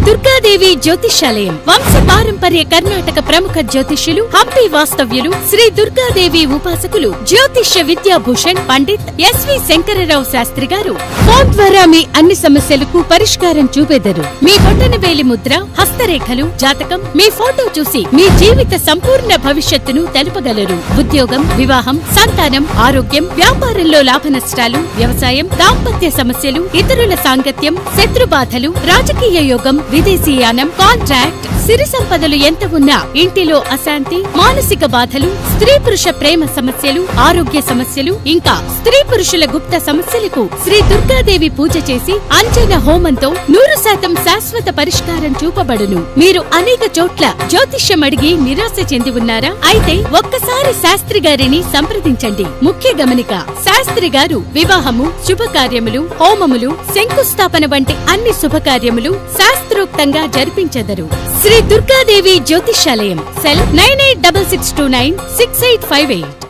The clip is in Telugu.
దుర్గాదేవి జ్యోతిష్యాలయం వంశ పారంపర్య కర్ణాటక ప్రముఖ జ్యోతిష్యులు హంపి వాస్తవ్యులు శ్రీ దుర్గాదేవి ఉపాసకులు జ్యోతిష్య విద్యాభూషణ్ పండిత్ ఎస్వి శంకరరావు శాస్త్రి గారు ఫోన్ ద్వారా మీ అన్ని సమస్యలకు పరిష్కారం చూపెదరు. మీ బొటనవేలి ముద్ర, హస్తరేఖలు, జాతకం, మీ ఫోటో చూసి మీ జీవిత సంపూర్ణ భవిష్యత్తును తెలుపగలరు. ఉద్యోగం, వివాహం, సంతానం, ఆరోగ్యం, వ్యాపారంలో లాభ నష్టాలు, వ్యవసాయం, దాంపత్య సమస్యలు, ఇతరుల సాంగత్యం, శత్రుబాధలు, రాజకీయ యోగం, విదేశీయానం, కాంట్రాక్ట్, సిరి సంపదలు ఎంత ఉన్నా ఇంటిలో అశాంతి, మానసిక బాధలు, స్త్రీ పురుష ప్రేమ సమస్యలు, ఆరోగ్య సమస్యలు, ఇంకా స్త్రీ పురుషుల గుప్త సమస్యలకు శ్రీ దుర్గాదేవి పూజ చేసి అంజన హోమంతో 100% శాశ్వత పరిష్కారం చూపబడును. మీరు అనేక చోట్ల జ్యోతిష్యం అడిగి నిరాశ చెంది ఉన్నారా? అయితే ఒక్కసారి శాస్త్రి గారిని సంప్రదించండి. ముఖ్య గమనిక: శాస్త్రి గారు వివాహము, శుభకార్యములు, హోమములు, శంకుస్థాపన వంటి అన్ని శుభకార్యములు శాస్త్రోక్తంగా జరిపించెదరు. శ్రీ దుర్గాదేవి జ్యోతిష్యాలయం. సెల్ 9866296858.